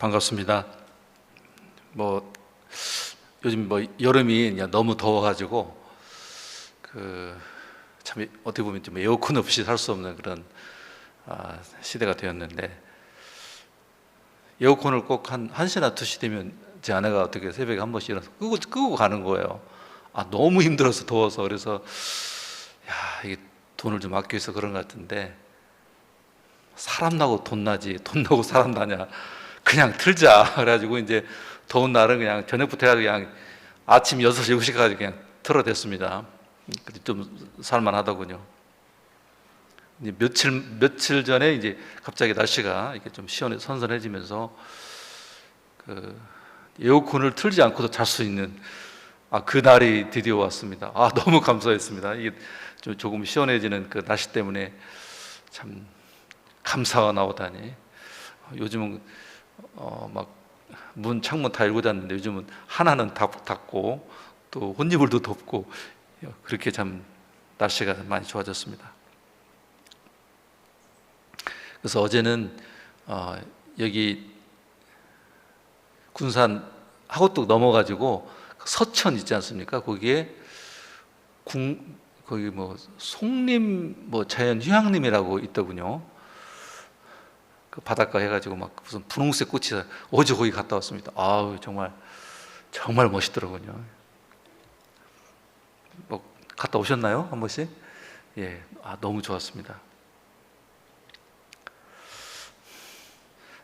반갑습니다. 요즘 여름이 그냥 너무 더워가지고 참 어떻게 보면 좀 에어컨 없이 살 수 없는 그런 시대가 되었는데, 에어컨을 꼭 한 1시나 2시 되면 제 아내가 어떻게 새벽에 한 번씩 일어나서 끄고 가는 거예요. 너무 힘들어서, 더워서. 그래서 이게 돈을 좀 아껴 서 그런 것 같은데, 사람 나고 돈 나지 돈 나고 사람 나냐, 그냥 틀자. 그래가지고 이제 더운 날은 그냥 저녁부터 해가지고 그냥 아침 6시, 7시까지 그냥 틀어댔습니다. 좀 살만하더군요. 이제 며칠 전에 이제 갑자기 날씨가 이렇게 좀 선선해지면서 에어컨을 틀지 않고도 잘 수 있는 그 날이 드디어 왔습니다. 너무 감사했습니다. 이게 조금 시원해지는 그 날씨 때문에 참 감사가 나오다니. 요즘은 막 문 창문 다 열고 잤는데, 요즘은 하나는 닫고 또 혼이불도 덮고, 그렇게 참 날씨가 많이 좋아졌습니다. 그래서 어제는 여기 군산 하고뚝 넘어가지고 서천 있지 않습니까? 거기에 거기 송림 자연휴양림이라고 있더군요. 그 바닷가 해가지고 막 무슨 분홍색 꽃이, 어제 거기 갔다 왔습니다. 정말 멋있더라고요. 갔다 오셨나요? 한 번씩? 예, 너무 좋았습니다.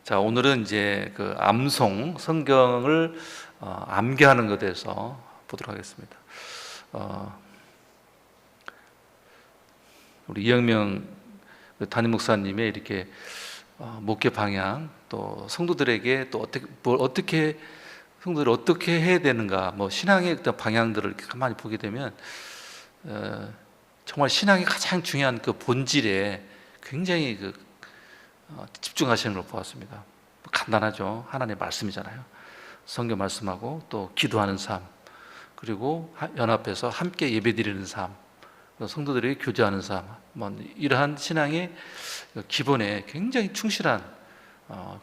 자, 오늘은 이제 그 암송, 성경을 암기하는 것에 대해서 보도록 하겠습니다. 우리 이영명 담임 목사님의 이렇게 목회 방향, 또 성도들에게 또 어떻게 성도들이 어떻게 해야 되는가, 신앙의 어떤 방향들을 이렇게 가만히 보게 되면 정말 신앙의 가장 중요한 그 본질에 굉장히 집중하시는 걸 보았습니다. 간단하죠. 하나님의 말씀이잖아요. 성경 말씀하고 또 기도하는 삶, 그리고 연합해서 함께 예배드리는 삶, 성도들에게 교제하는 삶, 이러한 신앙의 기본에 굉장히 충실한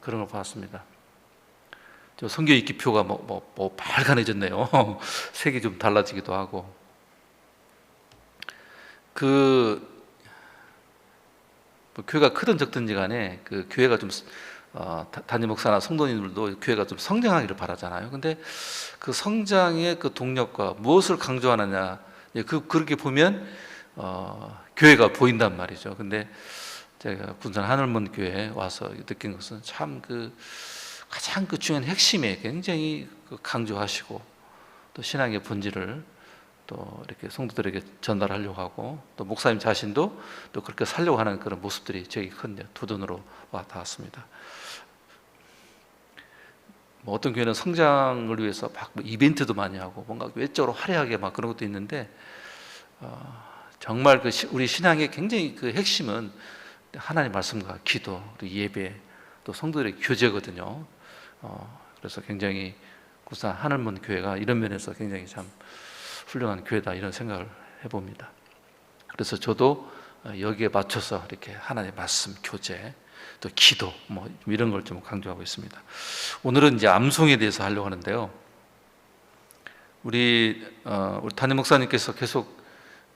그런 걸 봤습니다. 저 성경 읽기표가 빨간해졌네요. 색이 좀 달라지기도 하고. 교회가 크든 적든지 간에 그 교회가 좀 담임 목사나 성도님들도 교회가 좀 성장하기를 바라잖아요. 근데 그 성장의 그 동력과 무엇을 강조하느냐, 그렇게 보면 교회가 보인단 말이죠. 근데 제가 군산 하늘문 교회에 와서 느낀 것은 참 가장 중요한 핵심에 굉장히 강조하시고, 또 신앙의 본질을 또 이렇게 성도들에게 전달하려고 하고, 또 목사님 자신도 또 그렇게 살려고 하는 그런 모습들이 저에게 큰 도전으로 닿았습니다. 어떤 교회는 성장을 위해서 막 이벤트도 많이 하고 뭔가 외적으로 화려하게 막 그런 것도 있는데, 정말 우리 신앙의 굉장히 그 핵심은 하나님 말씀과 기도, 또 예배, 또 성도들의 교제거든요. 그래서 굉장히 군산 하늘문 교회가 이런 면에서 굉장히 참 훌륭한 교회다, 이런 생각을 해봅니다. 그래서 저도 여기에 맞춰서 이렇게 하나님의 말씀, 교제, 또 기도, 이런 걸 좀 강조하고 있습니다. 오늘은 이제 암송에 대해서 하려고 하는데요. 우리 담임 목사님께서 계속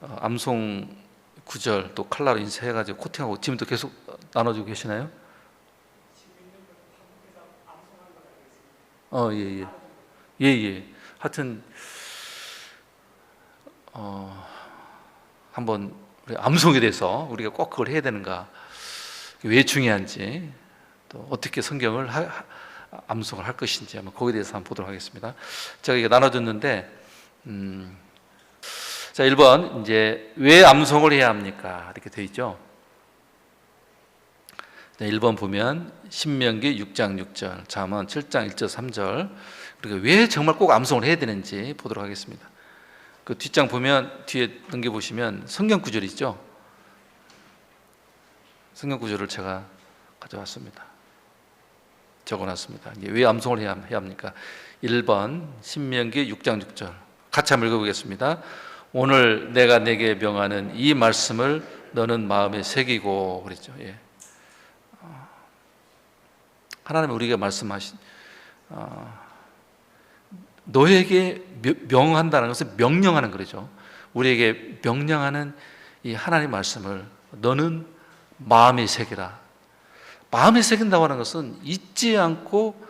암송 구절 또 칼라로 인쇄해가지고 코팅하고 지금도 계속 나눠주고 계시나요? 예. 하여튼 한번 우리 암송에 대해서 우리가 꼭 그걸 해야 되는가, 왜 중요한지, 또 어떻게 성경을 암송을 할 것인지 한번 거기에 대해서 한번 보도록 하겠습니다. 제가 이게 나눠줬는데, 자, 1번 이제 왜 암송을 해야 합니까? 이렇게 되어 있죠. 1번 보면 신명기 6장 6절, 잠언 7장 1절 3절, 그리고 왜 정말 꼭 암송을 해야 되는지 보도록 하겠습니다. 그 뒷장 보면, 뒤에 넘겨보시면 성경 구절이 있죠. 성경 구절을 제가 가져왔습니다. 적어놨습니다. 왜 암송을 해야 합니까? 1번 신명기 6장 6절 같이 한번 읽어보겠습니다. 오늘 내가 내게 명하는 이 말씀을 너는 마음에 새기고, 그랬죠. 예. 하나님은 우리에게 말씀하신 너에게 명한다는 것은 명령하는 거죠. 우리에게 명령하는 이 하나님의 말씀을 너는 마음에 새기라. 마음에 새긴다고 하는 것은 잊지 않고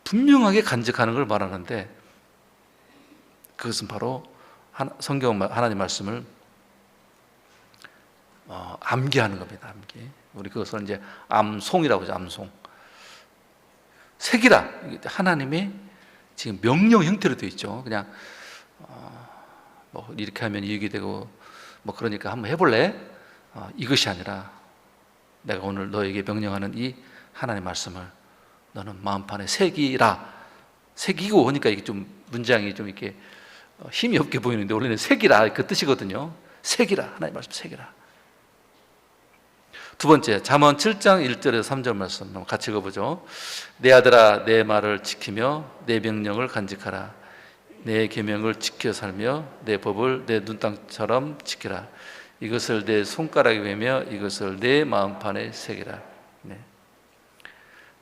분명하게 간직하는 걸 말하는데, 그것은 바로 성경 하나님 말씀을 암기하는 겁니다. 암기. 우리 그것을 이제 암송이라고 하죠. 암송. 새기라. 하나님의 지금 명령 형태로 되어 있죠. 그냥 뭐 이렇게 하면 이익이 되고 뭐 그러니까 한번 해볼래? 이것이 아니라 내가 오늘 너에게 명령하는 이 하나님의 말씀을 너는 마음판에 새기라. 새기고 하니까 이게 좀 문장이 좀 이렇게 힘이 없게 보이는데 원래는 새기라 그 뜻이거든요. 새기라. 하나님의 말씀 새기라. 두 번째, 잠언 7장 1절에서 3절 말씀 같이 읽어보죠. 내 아들아 내 말을 지키며 내 명령을 간직하라. 내 계명을 지켜 살며 내 법을 내 눈땅처럼 지키라. 이것을 내 손가락에 매며 이것을 내 마음판에 새기라. 네.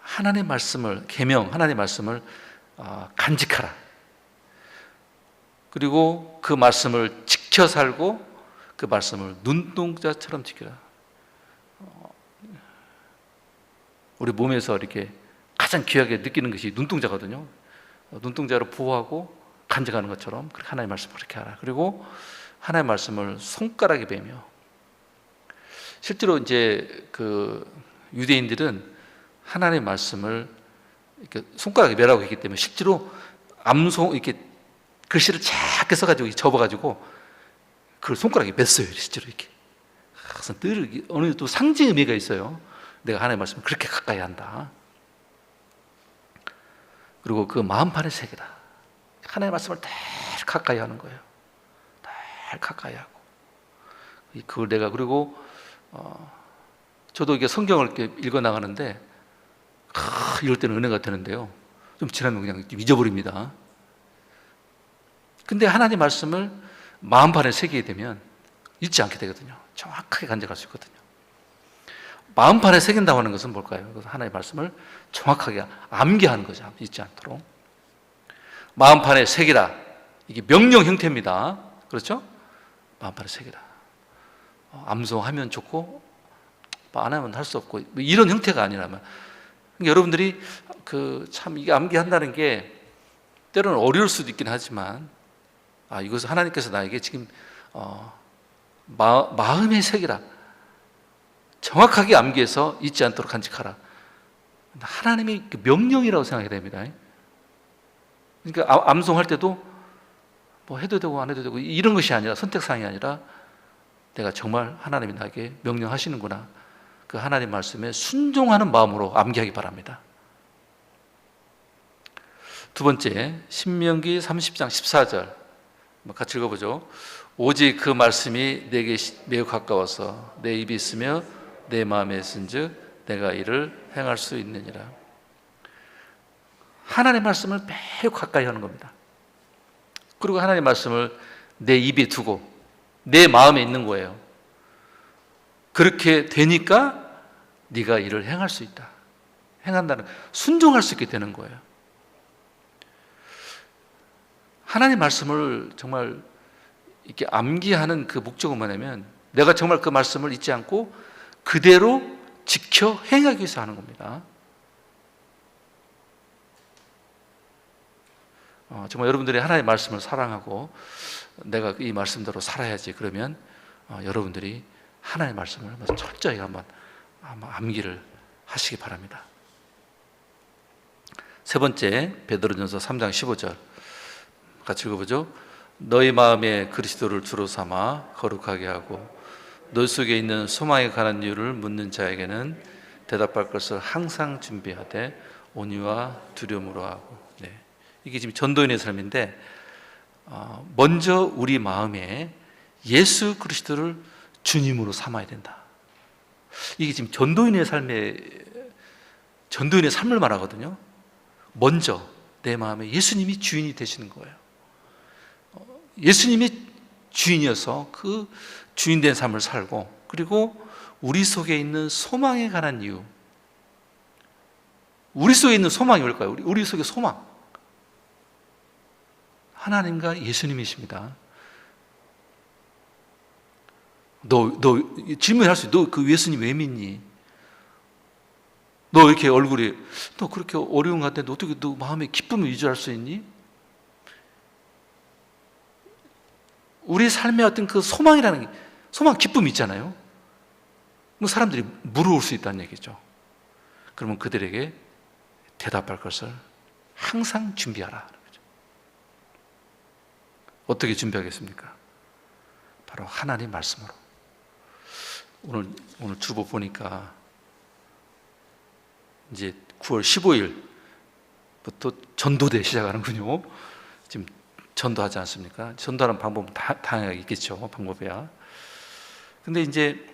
하나님의 말씀을, 계명, 하나님의 말씀을 간직하라. 그리고 그 말씀을 지켜 살고 그 말씀을 눈동자처럼 지키라. 우리 몸에서 이렇게 가장 귀하게 느끼는 것이 눈동자거든요. 눈동자로 보호하고 간직하는 것처럼 그렇게 하나님의 말씀을 그렇게 하라. 그리고 하나님의 말씀을 손가락에 매며, 실제로 이제 그 유대인들은 하나님의 말씀을 이렇게 손가락에 매라고 했기 때문에 실제로 암송 이렇게 글씨를 작게 써가지고 접어가지고 그걸 손가락에 맸어요. 실제로 이렇게. 그래서 늘 어느 또 상징 의미가 있어요. 내가 하나님의 말씀을 그렇게 가까이 한다. 그리고 그 마음판에 새기라. 하나님의 말씀을 늘 가까이 하는 거예요. 늘 가까이 하고. 그걸 내가, 그리고 저도 이게 성경을 이렇게 읽어 나가는데 이럴 때는 은혜가 되는데요. 좀 지나면 그냥 좀 잊어버립니다. 근데 하나님 말씀을 마음판에 새기게 되면 잊지 않게 되거든요. 정확하게 간직할 수 있거든요. 마음판에 새긴다고 하는 것은 뭘까요? 하나님의 말씀을 정확하게 암기하는 거죠. 잊지 않도록. 마음판에 새기라. 이게 명령 형태입니다. 그렇죠? 마음판에 새기라. 암송하면 좋고 안 하면 할 수 없고 이런 형태가 아니라면, 여러분들이 참 이게 암기한다는 게 때로는 어려울 수도 있긴 하지만 이것을 하나님께서 나에게 지금 마음에 새기라. 정확하게 암기해서 잊지 않도록 간직하라. 하나님의 명령이라고 생각해야 됩니다. 그러니까 암송할 때도 뭐 해도 되고 안 해도 되고 이런 것이 아니라, 선택사항이 아니라 내가 정말 하나님이 나에게 명령하시는구나, 그 하나님 말씀에 순종하는 마음으로 암기하기 바랍니다. 두 번째, 신명기 30장 14절 같이 읽어보죠. 오직 그 말씀이 내게 매우 가까워서 내 입이 있으며 내 마음에 있은즉 내가 이를 행할 수 있느니라. 하나님의 말씀을 매우 가까이 하는 겁니다. 그리고 하나님의 말씀을 내 입에 두고 내 마음에 있는 거예요. 그렇게 되니까 네가 이를 행할 수 있다. 행한다는, 순종할 수 있게 되는 거예요. 하나님의 말씀을 정말 이렇게 암기하는 그 목적은 뭐냐면, 내가 정말 그 말씀을 잊지 않고 그대로 지켜 행하기 위해서 하는 겁니다. 정말 여러분들이 하나님의 말씀을 사랑하고 내가 이 말씀대로 살아야지, 그러면 여러분들이 하나님의 말씀을 철저히 한번 암기를 하시기 바랍니다. 세 번째, 베드로전서 3장 15절 같이 읽어보죠. 너희 마음에 그리스도를 주로 삼아 거룩하게 하고 너 속에 있는 소망에 관한 이유를 묻는 자에게는 대답할 것을 항상 준비하되 온유와 두려움으로 하고. 네. 이게 지금 전도인의 삶인데, 먼저 우리 마음에 예수 그리스도를 주님으로 삼아야 된다. 이게 지금 전도인의 삶을 말하거든요. 먼저 내 마음에 예수님이 주인이 되시는 거예요. 예수님이 주인이어서 그 주인된 삶을 살고, 그리고 우리 속에 있는 소망에 관한 이유, 우리 속에 있는 소망이 뭘까요? 우리 속에 소망. 하나님과 예수님이십니다. 너 질문할 수 있어. 너 그 예수님 왜 믿니? 너 이렇게 얼굴이, 너 그렇게 어려운 것 같은데 어떻게 너 마음에 기쁨을 유지할 수 있니? 우리 삶의 어떤 그 소망이라는 게, 소망, 기쁨이 있잖아요. 사람들이 물어올 수 있다는 얘기죠. 그러면 그들에게 대답할 것을 항상 준비하라. 어떻게 준비하겠습니까? 바로 하나님 말씀으로. 오늘 주보 보니까 이제 9월 15일부터 전도대 시작하는군요. 지금 전도하지 않습니까? 전도하는 방법은 다양하게 있겠죠. 방법이야. 근데 이제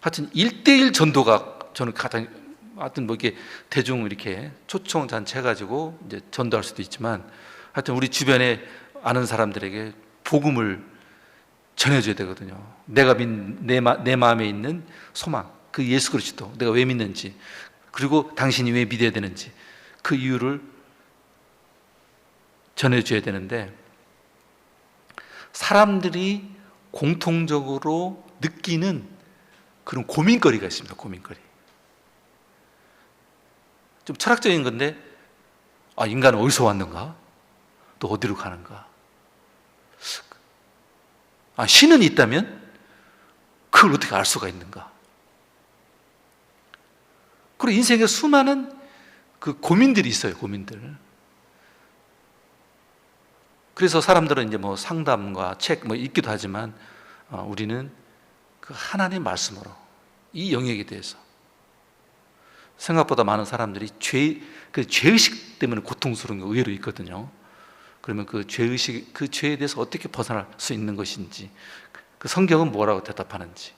하여튼 1대1 전도가 저는 가장, 하여튼 뭐 이렇게 대중 이렇게 초청 잔치 해가지고 이제 전도할 수도 있지만, 하여튼 우리 주변에 아는 사람들에게 복음을 전해줘야 되거든요. 내가 내 마음에 있는 소망, 그 예수 그리스도, 내가 왜 믿는지, 그리고 당신이 왜 믿어야 되는지, 그 이유를 전해줘야 되는데, 사람들이 공통적으로 느끼는 그런 고민거리가 있습니다. 고민거리. 좀 철학적인 건데, 인간은 어디서 왔는가? 또 어디로 가는가? 신은 있다면 그걸 어떻게 알 수가 있는가? 그리고 인생에 수많은 그 고민들이 있어요. 고민들. 그래서 사람들은 이제 뭐 상담과 책 뭐 읽기도 하지만, 우리는 그 하나님 말씀으로 이 영역에 대해서, 생각보다 많은 사람들이 죄의식 때문에 고통스러운 게 의외로 있거든요. 그러면 그 죄의식, 그 죄에 대해서 어떻게 벗어날 수 있는 것인지, 그 성경은 뭐라고 대답하는지.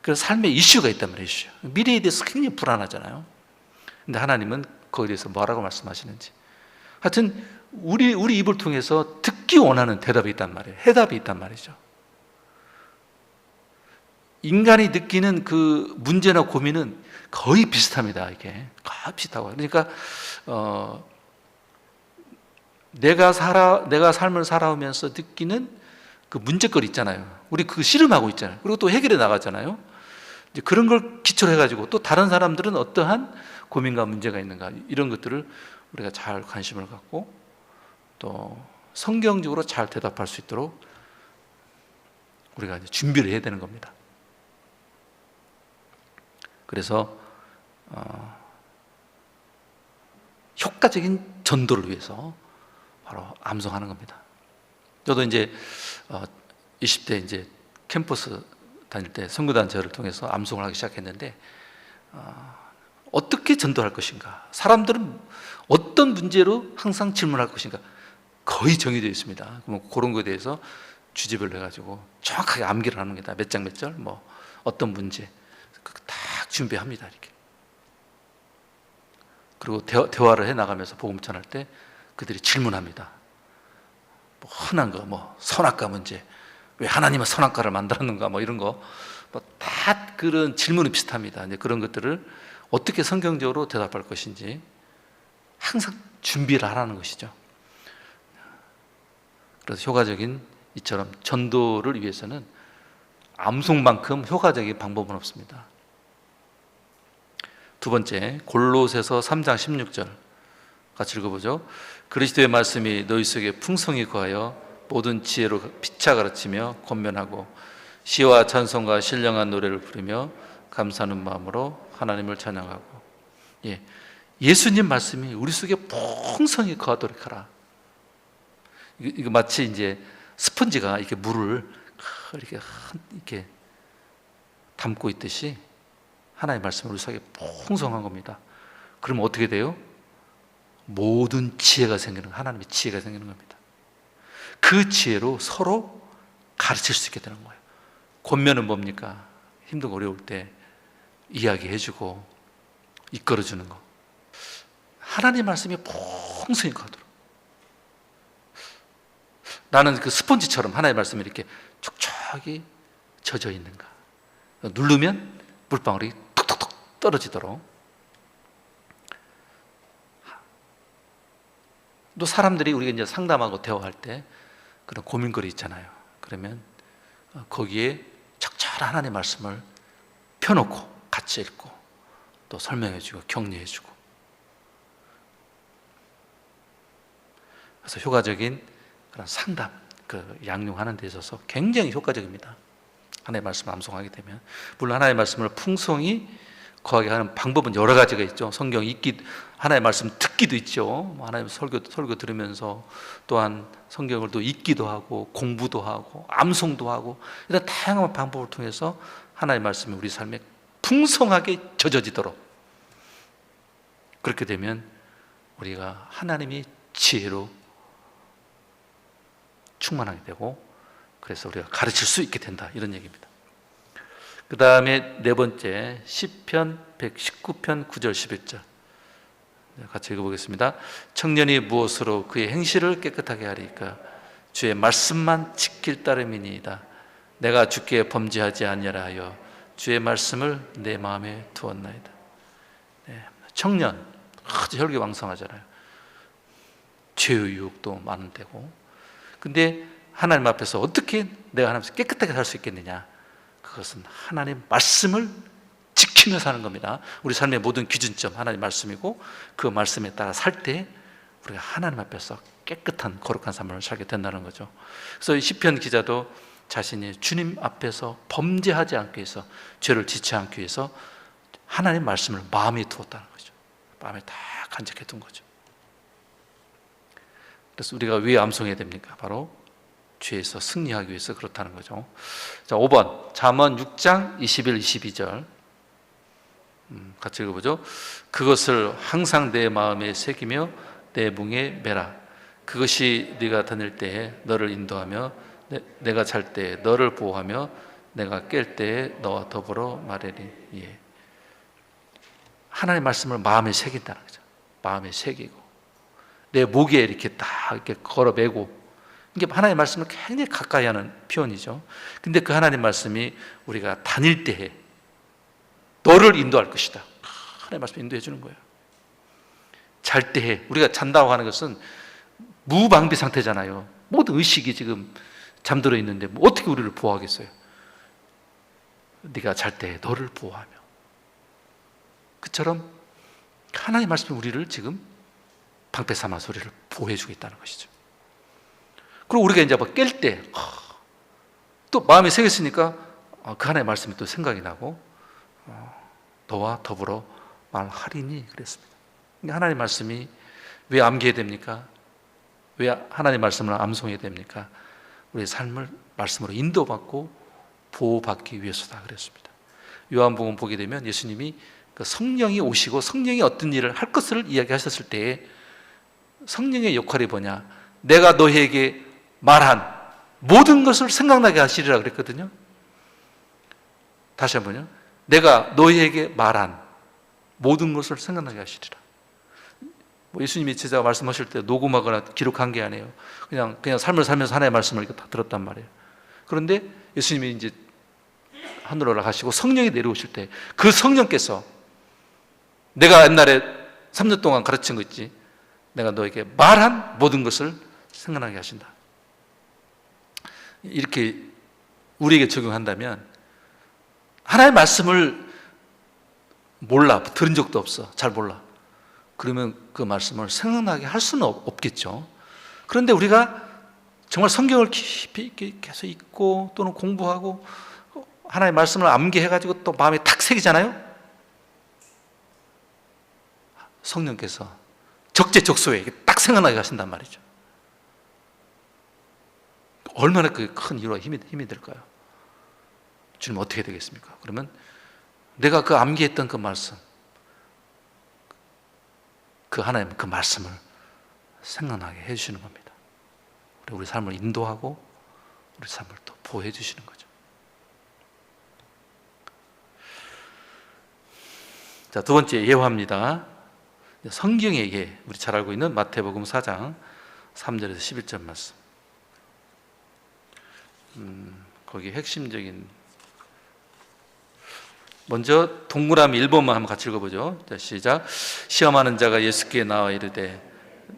그래서 삶의 이슈가 있단 말이에요. 이슈. 미래에 대해서 굉장히 불안하잖아요. 근데 하나님은 거기에 대해서 뭐라고 말씀하시는지. 하여튼 우리 입을 통해서 듣기 원하는 대답이 있단 말이에요. 해답이 있단 말이죠. 인간이 느끼는 그 문제나 고민은 거의 비슷합니다. 이게 거의 비슷하고. 그러니까 내가 삶을 살아오면서 느끼는 그 문제거리 있잖아요. 우리 그거 씨름하고 있잖아요. 그리고 또 해결해 나가잖아요. 이제 그런 걸 기초로 해가지고 또 다른 사람들은 어떠한 고민과 문제가 있는가, 이런 것들을 우리가 잘 관심을 갖고 또 성경적으로 잘 대답할 수 있도록 우리가 이제 준비를 해야 되는 겁니다. 그래서 효과적인 전도를 위해서 바로 암송하는 겁니다. 저도 이제 20대 이제 캠퍼스 다닐 때 선교단체를 통해서 암송을 하기 시작했는데, 어떻게 전도할 것인가, 사람들은 어떤 문제로 항상 질문할 것인가 거의 정해져 있습니다. 그럼 그런 거에 대해서 주제별로 해가지고 정확하게 암기를 하는 겁니다. 몇 장 몇 절, 뭐 어떤 문제 다 준비합니다. 이렇게. 그리고 대화를 해 나가면서 복음 전할 때 그들이 질문합니다. 뭐 흔한 거, 뭐 선악과 문제, 왜 하나님은 선악과를 만들었는가, 뭐 이런 거, 뭐 다 그런 질문이 비슷합니다. 이제 그런 것들을 어떻게 성경적으로 대답할 것인지 항상 준비를 하라는 것이죠. 그래서 효과적인 이처럼 전도를 위해서는 암송만큼 효과적인 방법은 없습니다. 두 번째, 골로새서 3장 16절 같이 읽어보죠. 그리스도의 말씀이 너희 속에 풍성히 거하여 모든 지혜로 피차 가르치며 권면하고 시와 찬송과 신령한 노래를 부르며 감사하는 마음으로 하나님을 찬양하고. 예수님 말씀이 우리 속에 풍성히 거하도록 하라. 이거 마치 이제 스펀지가 이렇게 물을 이렇게 담고 있듯이 하나님의 말씀이 우리 속에 풍성한 겁니다. 그러면 어떻게 돼요? 모든 지혜가 생기는, 하나님의 지혜가 생기는 겁니다. 그 지혜로 서로 가르칠 수 있게 되는 거예요. 권면은 뭡니까? 힘들고 어려울 때 이야기해주고 이끌어주는 거. 하나님 말씀이 풍성히 가도록. 나는 그 스펀지처럼 하나님의 말씀이 이렇게 촉촉하게 젖어 있는가, 누르면 물방울이 톡톡톡 떨어지도록. 또 사람들이 우리가 이제 상담하고 대화할 때 그런 고민거리 있잖아요. 그러면 거기에 적절한 하나님의 말씀을 펴놓고 같이 읽고 또 설명해주고 격려해주고, 그래서 효과적인 그런 상담, 그 양육하는 데 있어서 굉장히 효과적입니다. 하나님의 말씀을 암송하게 되면. 물론 하나님의 말씀을 풍성히 거하게 하는 방법은 여러 가지가 있죠. 성경 읽기, 하나님의 말씀 듣기도 있죠. 하나님 설교 들으면서 또한 성경을 또 읽기도 하고 공부도 하고 암송도 하고, 이런 다양한 방법을 통해서 하나님의 말씀이 우리 삶에 풍성하게 젖어지도록, 그렇게 되면 우리가 하나님이 지혜로 충만하게 되고, 그래서 우리가 가르칠 수 있게 된다, 이런 얘기입니다. 그 다음에 네 번째, 시편 119편 9절 11절 같이 읽어보겠습니다. 청년이 무엇으로 그의 행실을 깨끗하게 하리까? 주의 말씀만 지킬 따름이니이다. 내가 주께 범죄하지 아니하라 하여 주의 말씀을 내 마음에 두었나이다. 네. 청년 아주 혈기왕성하잖아요. 죄의 유혹도 많은 때고. 근데 하나님 앞에서 어떻게 내가 하나님 앞에서 깨끗하게 살 수 있겠느냐? 그것은 하나님 말씀을 지키며 사는 겁니다. 우리 삶의 모든 기준점 하나님 말씀이고, 그 말씀에 따라 살 때 우리가 하나님 앞에서 깨끗한 거룩한 삶을 살게 된다는 거죠. 그래서 이 시편 기자도 자신이 주님 앞에서 범죄하지 않기 위해서, 죄를 짓지 않기 위해서 하나님 말씀을 마음에 두었다는 거죠. 마음에 다 간직해 둔 거죠. 그래서 우리가 왜 암송해야 됩니까? 바로 죄에서 승리하기 위해서 그렇다는 거죠. 자, 5번 잠언 6장 21, 22절 같이 읽어보죠. 그것을 항상 내 마음에 새기며 내 뭉에 매라. 그것이 네가 다닐 때에 너를 인도하며 내가 잘 때에 너를 보호하며 내가 깰 때에 너와 더불어 말하리. 예. 하나님의 말씀을 마음에 새긴다는 거죠. 마음에 새기고 내 목에 이렇게 딱 이렇게 걸어매고, 이게 하나님의 말씀을 굉장히 가까이 하는 표현이죠. 근데 그 하나님 말씀이 우리가 다닐 때에 너를 인도할 것이다. 하나님의 말씀 인도해 주는 거예요. 잘 때에, 우리가 잔다고 하는 것은 무방비 상태잖아요. 모든 의식이 지금 잠들어 있는데 뭐 어떻게 우리를 보호하겠어요? 네가 잘 때에 너를 보호하며. 그처럼 하나님의 말씀이 우리를 지금 방패 삼아서 우리를 보호해 주고 있다는 것이죠. 그리고 우리가 이제 막 깰 때 또 마음에 새겼으니까 그 하나님의 말씀이 또 생각이 나고 너와 더불어 말하리니 그랬습니다. 하나님의 말씀이 왜 암기해야 됩니까? 왜 하나님의 말씀을 암송해야 됩니까? 우리의 삶을 말씀으로 인도받고 보호받기 위해서다 그랬습니다. 요한복음 보게 되면 예수님이 그 성령이 오시고 성령이 어떤 일을 할 것을 이야기하셨을 때에 성령의 역할이 뭐냐? 내가 너희에게 말한 모든 것을 생각나게 하시리라 그랬거든요. 다시 한번요. 내가 너희에게 말한 모든 것을 생각나게 하시리라. 예수님이 제자가 말씀하실 때 녹음하거나 기록한 게 아니에요. 그냥 삶을 살면서 하나님의 말씀을 이렇게 다 들었단 말이에요. 그런데 예수님이 이제 하늘로 올라가시고 성령이 내려오실 때 그 성령께서 내가 옛날에 3년 동안 가르친 거 있지, 내가 너에게 말한 모든 것을 생각나게 하신다. 이렇게 우리에게 적용한다면, 하나님의 말씀을 몰라, 들은 적도 없어, 잘 몰라. 그러면 그 말씀을 생각나게 할 수는 없겠죠. 그런데 우리가 정말 성경을 깊이 있게 계속 읽고 또는 공부하고 하나님의 말씀을 암기해가지고 또 마음에 탁 새기잖아요. 성령께서 적재적소에 딱 생각나게 하신단 말이죠. 얼마나 그 큰 이유와 힘이 될까요? 주님 어떻게 되겠습니까? 그러면 내가 그 암기했던 그 말씀, 그 하나님 그 말씀을 생각나게 해주시는 겁니다. 우리 삶을 인도하고 우리 삶을 또 보호해 주시는 거죠. 자, 두 번째 예화입니다. 성경의 예, 우리 잘 알고 있는 마태복음 4장 3절에서 11절 말씀. 거기 핵심적인 먼저 동그라미 1번만 한번 같이 읽어보죠. 자, 시작. 시험하는 자가 예수께 나와 이르되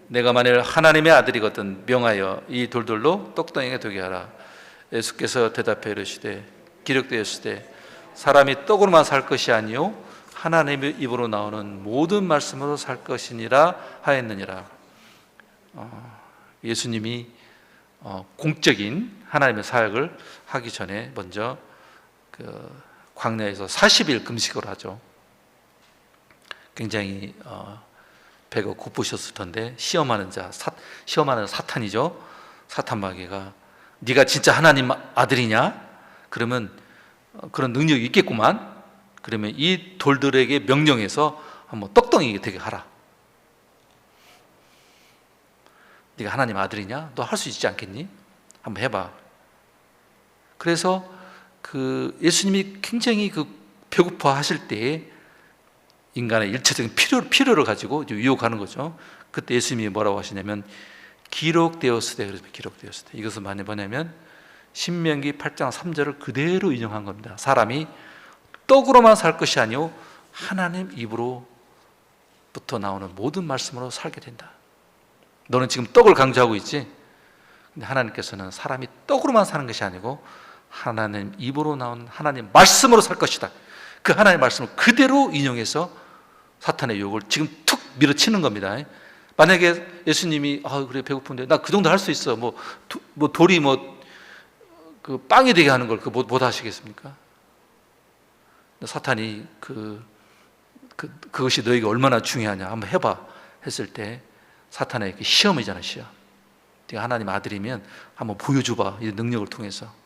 내가 만일 하나님의 아들이거든 명하여 이 돌들로 떡덩이가 되게 하라. 예수께서 대답해 이르시되 기록되었으되 사람이 떡으로만 살 것이 아니요 하나님의 입으로 나오는 모든 말씀으로 살 것이니라 하였느니라. 예수님이 공적인 하나님의 사역을 하기 전에 먼저 그 광야에서 40일 금식을 하죠. 굉장히 배가 고프셨을 텐데 시험하는 사탄이죠. 사탄 마귀가 네가 진짜 하나님 아들이냐? 그러면 그런 능력이 있겠구만. 그러면 이 돌들에게 명령해서 한번 떡덩이 되게 하라. 네가 하나님 아들이냐? 너 할 수 있지 않겠니? 한번 해봐. 그래서 그 예수님이 굉장히 그 배고파 하실 때에 인간의 일차적인 필요를 가지고 유혹하는 거죠. 그때 예수님이 뭐라고 하시냐면 기록되었으되, 그래서 기록되었으되, 이것은 뭐냐면 신명기 8장 3절을 그대로 인용한 겁니다. 사람이 떡으로만 살 것이 아니오 하나님 입으로부터 나오는 모든 말씀으로 살게 된다. 너는 지금 떡을 강조하고 있지? 근데 하나님께서는 사람이 떡으로만 사는 것이 아니고 하나님 입으로 나오는 하나님 말씀으로 살 것이다. 그 하나님의 말씀을 그대로 인용해서 사탄의 유혹을 지금 툭 밀어치는 겁니다. 만약에 예수님이 그래 배고픈데 나 그 정도 할 수 있어. 돌이 그 빵이 되게 하는 걸 못 하시겠습니까? 사탄이 그것이 너에게 얼마나 중요하냐 한번 해봐 했을 때 사탄의 시험이잖아. 시험. 네가 하나님 아들이면 한번 보여줘봐 이 능력을 통해서.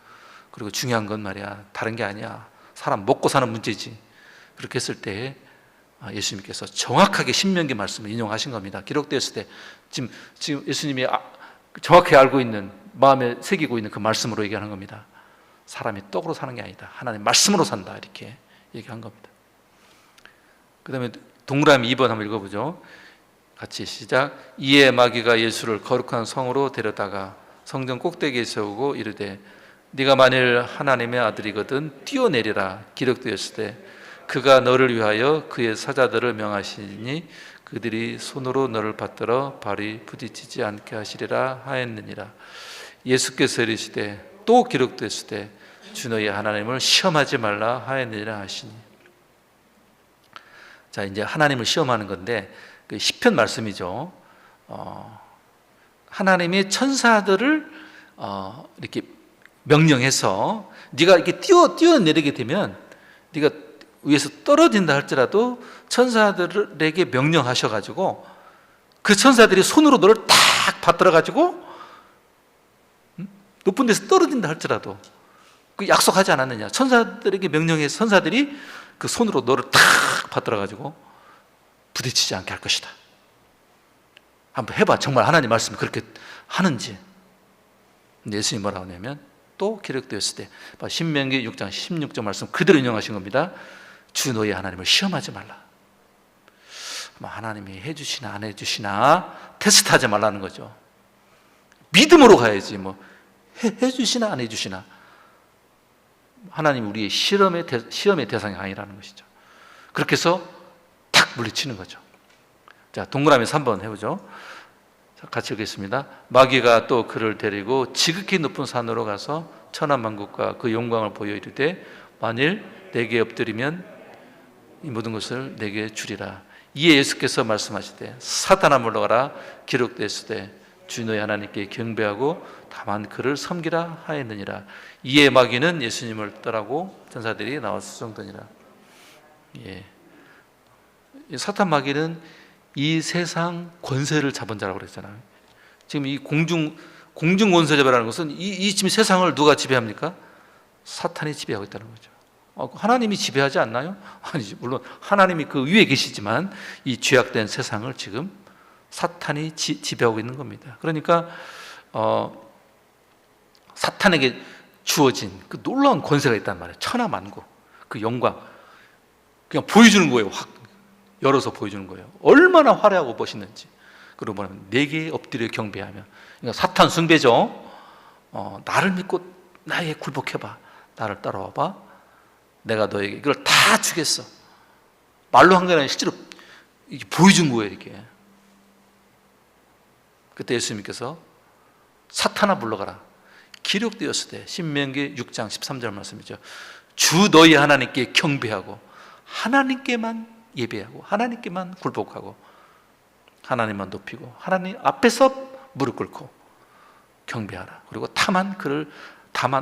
그리고 중요한 건 말이야 다른 게 아니야 사람 먹고 사는 문제지. 그렇게 했을 때 예수님께서 정확하게 신명기 말씀을 인용하신 겁니다. 기록되었을 때 지금 예수님이 정확히 알고 있는 마음에 새기고 있는 그 말씀으로 얘기하는 겁니다. 사람이 떡으로 사는 게 아니다. 하나님 말씀으로 산다. 이렇게 얘기한 겁니다. 그 다음에 동그라미 2번 한번 읽어보죠. 같이 시작. 이에 마귀가 예수를 거룩한 성으로 데려다가 성전 꼭대기에 세우고 이르되 네가 만일 하나님의 아들이거든 뛰어내리라. 기록되었을 때 그가 너를 위하여 그의 사자들을 명하시니 그들이 손으로 너를 받들어 발이 부딪히지 않게 하시리라 하였느니라. 예수께서 이르시되 또 기록되었을 때 주 너희 하나님을 시험하지 말라 하였느니라 하시니. 자, 이제 하나님을 시험하는 건데 그 시편 말씀이죠. 하나님의 천사들을 이렇게 명령해서 네가 이렇게 뛰어내리게 되면 네가 위에서 떨어진다 할지라도 천사들에게 명령하셔가지고 그 천사들이 손으로 너를 딱 받들어가지고 높은 데서 떨어진다 할지라도 그 약속하지 않았느냐. 천사들에게 명령해서 천사들이 그 손으로 너를 딱 받들어가지고 부딪히지 않게 할 것이다. 한번 해봐. 정말 하나님 말씀이 그렇게 하는지. 근데 예수님이 뭐라고 하냐면 또 기록되었을 때 신명기 6장 16절 말씀 그대로 인용하신 겁니다. 주 너희 하나님을 시험하지 말라. 하나님이 해주시나 안 해주시나 테스트하지 말라는 거죠. 믿음으로 가야지. 해주시나 안 해주시나 하나님이 우리의 시험의 대상이 아니라는 것이죠. 그렇게 해서 탁 물리치는 거죠. 자, 동그라미 3번 해보죠. 자, 같이 읽겠습니다. 마귀가 또 그를 데리고 지극히 높은 산으로 가서 천하만국과 그 영광을 보여 이르되 만일 내게 엎드리면 이 모든 것을 내게 주리라. 이에 예수께서 말씀하시되 사탄아 물러가라. 기록되었으되 주 너희 하나님께 경배하고 다만 그를 섬기라 하였느니라. 이에 마귀는 예수님을 떠나고 천사들이 나와서 수정되니라. 예. 사탄 마귀는 이 세상 권세를 잡은 자라고 그랬잖아요. 지금 이 공중 권세자라는 것은 이 지금 세상을 누가 지배합니까? 사탄이 지배하고 있다는 거죠. 하나님이 지배하지 않나요? 아니지. 물론 하나님이 그 위에 계시지만 이 죄악된 세상을 지금 사탄이 지배하고 있는 겁니다. 그러니까 사탄에게 주어진 그 놀라운 권세가 있단 말이에요. 천하만국 그 영광 그냥 보여주는 거예요. 확 열어서 보여주는 거예요. 얼마나 화려하고 멋있는지. 그리고 뭐냐면 내게 엎드려 경배하며, 그러니까 사탄 숭배죠. 나를 믿고 나에게 굴복해봐. 나를 따라와봐. 내가 너에게 이걸 다 주겠어. 말로 한 게 아니라 실제로 이게 보여준 거예요. 이렇게. 그때 예수님께서 사탄아 물러가라. 기록되었으되, 신명기 6장 13절 말씀이죠. 주 너희 하나님께 경배하고 하나님께만 예배하고 하나님께만 굴복하고 하나님만 높이고 하나님 앞에서 무릎 꿇고 경배하라. 그리고 다만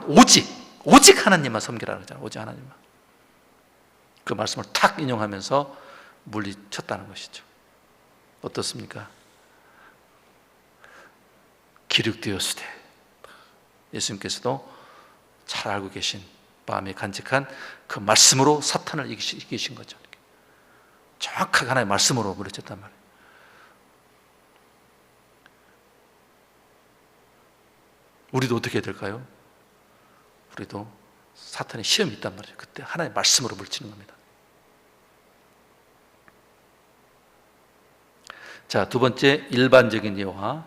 오직 하나님만 섬기라 그러잖아요. 오직 하나님만. 그 말씀을 탁 인용하면서 물리쳤다는 것이죠. 어떻습니까? 기록되었으되, 예수님께서도 잘 알고 계신, 마음에 간직한 그 말씀으로 사탄을 이기신 거죠. 정확하게 하나의 말씀으로 물리쳤단 말이에요. 우리도 어떻게 해야 될까요? 우리도 사탄의 시험이 있단 말이에요. 그때 하나의 말씀으로 물리치는 겁니다. 자, 두 번째, 일반적인 예화,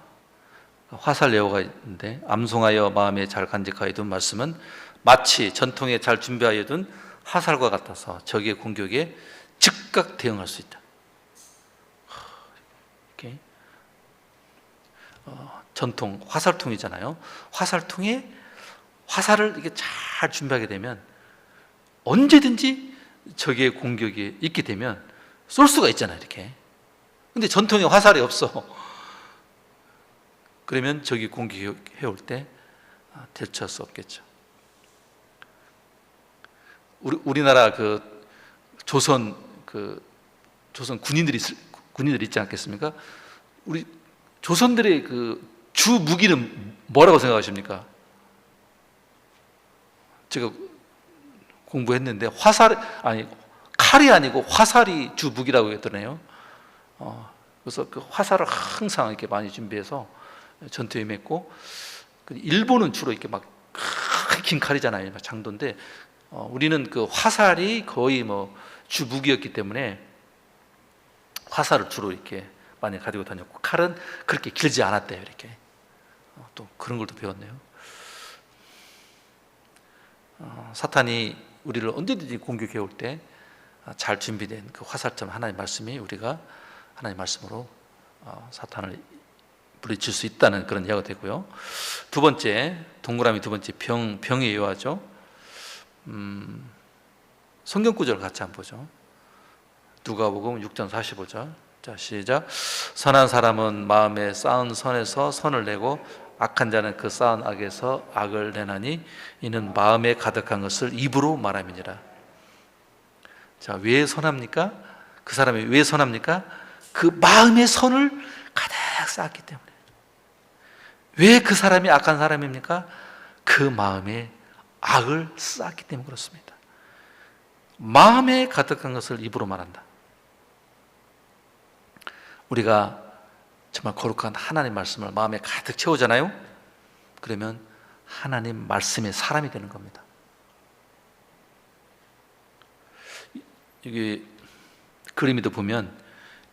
화살 예화가 있는데, 암송하여 마음에 잘 간직하여 둔 말씀은 마치 전통에 잘 준비하여 둔 화살과 같아서 적의 공격에 즉각 대응할 수 있다. 이렇게 전통 화살통이잖아요. 화살통에 화살을 이렇게 잘 준비하게 되면 언제든지 적의 공격이 있게 되면 쏠 수가 있잖아요. 이렇게. 근데 전통에 화살이 없어. 그러면 적이 공격해 올 때 대처할 수 없겠죠. 우리나라 조선 군인들이 있지 않겠습니까? 우리 조선들의 주 무기는 뭐라고 생각하십니까? 제가 공부했는데 칼이 아니고 화살이 주 무기라고 했더네요. 그래서 그 화살을 항상 이렇게 많이 준비해서 전투에 임했고, 일본은 주로 이렇게 막 긴 칼이잖아요, 장도인데, 우리는 그 화살이 거의 주 무기였기 때문에 화살을 주로 이렇게 많이 가지고 다녔고, 칼은 그렇게 길지 않았대요. 이렇게 또 그런 걸 또 배웠네요. 사탄이 우리를 언제든지 공격해 올 때 잘 준비된 그 화살점 하나의 말씀이 우리가 하나의 말씀으로 사탄을 물리칠 수 있다는 그런 이야기가 되고요. 두 번째, 동그라미 두 번째, 병의 예화죠. 성경 구절 같이 한번 보죠. 누가복음 6장 45절. 자, 시작. 선한 사람은 마음에 쌓은 선에서 선을 내고 악한 자는 그 쌓은 악에서 악을 내나니 이는 마음에 가득한 것을 입으로 말함이니라. 자, 왜 선합니까? 그 사람이 왜 선합니까? 그 마음의 선을 가득 쌓았기 때문에. 왜 그 사람이 악한 사람입니까? 그 마음에 악을 쌓았기 때문에 그렇습니다. 마음에 가득한 것을 입으로 말한다. 우리가 정말 거룩한 하나님 말씀을 마음에 가득 채우잖아요. 그러면 하나님 말씀의 사람이 되는 겁니다. 이게 그림에도 보면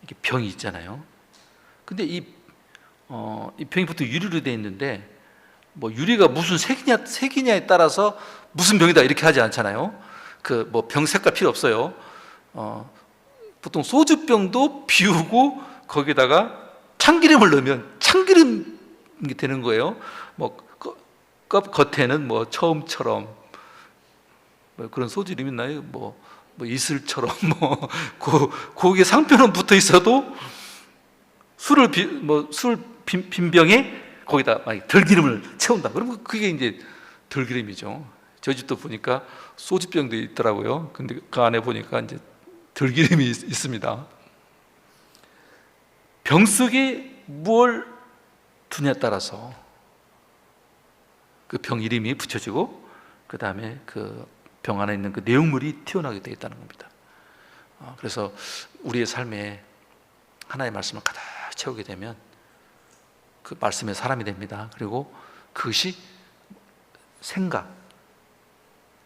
이게 병이 있잖아요. 근데 이 병이 보통 유리로 되어 있는데, 유리가 무슨 색이냐에 따라서 무슨 병이다 이렇게 하지 않잖아요. 병 색깔 필요 없어요. 보통 소주병도 비우고 거기다가 참기름을 넣으면 참기름이 되는 거예요. 겉에는 처음처럼 그런 소주 이름 있나요? 이슬처럼 거기에 상표는 붙어 있어도 술 빈병에 거기다 들기름을 채운다. 그러면 그게 이제 들기름이죠. 저희 집도 보니까 소주병도 있더라고요. 근데 그 안에 보니까 이제 들기름이 있습니다. 병 속에 뭘 두냐에 따라서 그 병 이름이 붙여지고, 그 다음에 그 병 안에 있는 그 내용물이 튀어나오게 되어 있다는 겁니다. 그래서 우리의 삶에 하나의 말씀을 가득 채우게 되면 그 말씀의 사람이 됩니다. 그리고 그것이 생각,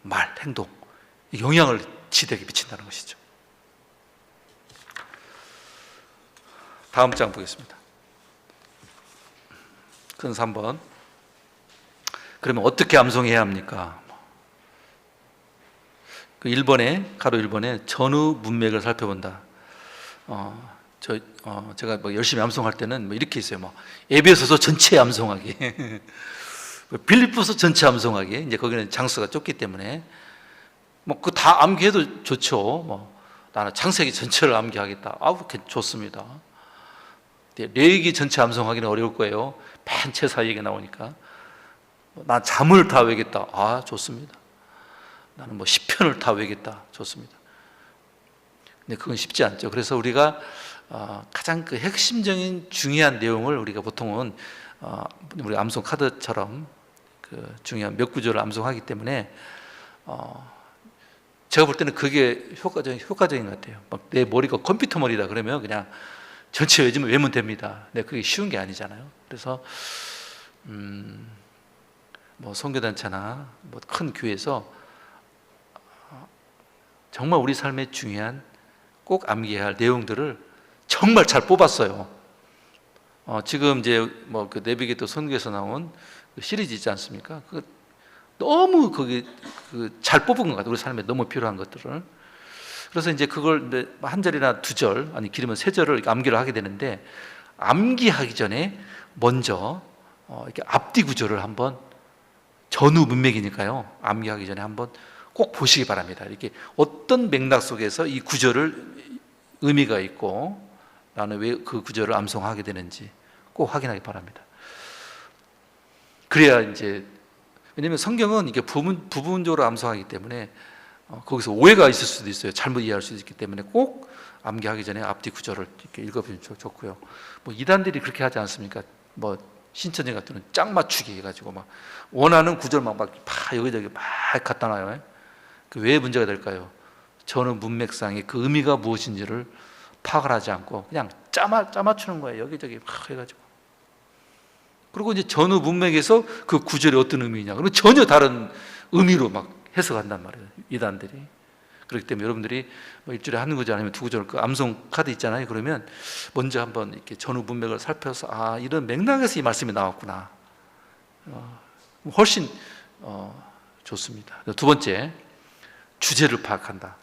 말, 행동, 영향을 지대하게 미친다는 것이죠. 다음 장 보겠습니다. 큰 3번. 그러면 어떻게 암송해야 합니까? 그 일본의 가로 일본의 전후 문맥을 살펴본다. 제가 뭐 열심히 암송할 때는 뭐 이렇게 있어요. 뭐 에베소서 전체 암송하기, 빌립보서 전체 암송하기. 이제 거기는 장수가 좁기 때문에 뭐 그 다 암기해도 좋죠. 뭐 나는 창세기 전체를 암기하겠다. 아우 좋습니다. 레위기 전체 암송하기는 어려울 거예요. 맨 최사 얘기 나오니까. 난 잠을 다 외겠다. 아 좋습니다. 나는 뭐 시편을 다 외겠다. 좋습니다. 근데 그건 쉽지 않죠. 그래서 우리가 가장 그 핵심적인 중요한 내용을 우리가 보통은 우리 암송 카드처럼 그 중요한 몇 구절을 암송하기 때문에 제가 볼 때는 그게 효과적인 것 같아요. 막 내 머리가 컴퓨터 머리다 그러면 그냥 전체 외우면 됩니다. 근데 그게 쉬운 게 아니잖아요. 그래서 뭐 선교단체나 뭐 큰 교회에서 정말 우리 삶에 중요한 꼭 암기해야 할 내용들을 정말 잘 뽑았어요. 지금 이제 뭐 그 내비게이터 선교에서 나온 그 시리즈 있지 않습니까? 그 너무 그게 잘 뽑은 것 같아요. 우리 삶에 너무 필요한 것들을. 그래서 이제 그걸 한 절이나 두 절, 아니 길으면 세 절을 암기를 하게 되는데, 암기하기 전에 먼저 이렇게 앞뒤 구절을 한번, 전후 문맥이니까요. 암기하기 전에 한번 꼭 보시기 바랍니다. 이렇게 어떤 맥락 속에서 이 구절을 의미가 있고 나는 왜 그 구절을 암송하게 되는지 꼭 확인하기 바랍니다. 그래야 이제, 왜냐하면 성경은 이게 부분적으로 암송하기 때문에 거기서 오해가 있을 수도 있어요. 잘못 이해할 수도 있기 때문에 꼭 암기하기 전에 앞뒤 구절을 이렇게 읽어보면 좋고요. 뭐 이단들이 그렇게 하지 않습니까? 뭐 신천지 같은 경우는 짝 맞추기 해가지고 막 원하는 구절만 막 여기저기 막 갖다 놔요. 왜 문제가 될까요? 저는 문맥상의 그 의미가 무엇인지를 파악을 하지 않고 그냥 짜 맞추는 거예요. 여기저기 막 해가지고. 그리고 이제 전후 문맥에서 그 구절이 어떤 의미냐, 그러면 전혀 다른 의미로 막 해석한단 말이에요, 이단들이. 그렇기 때문에 여러분들이 뭐 일주일에 한 구절 아니면 두 구절, 그 암송 카드 있잖아요. 그러면 먼저 한번 이렇게 전후 문맥을 살펴서 이런 맥락에서 이 말씀이 나왔구나. 훨씬 좋습니다. 두 번째, 주제를 파악한다.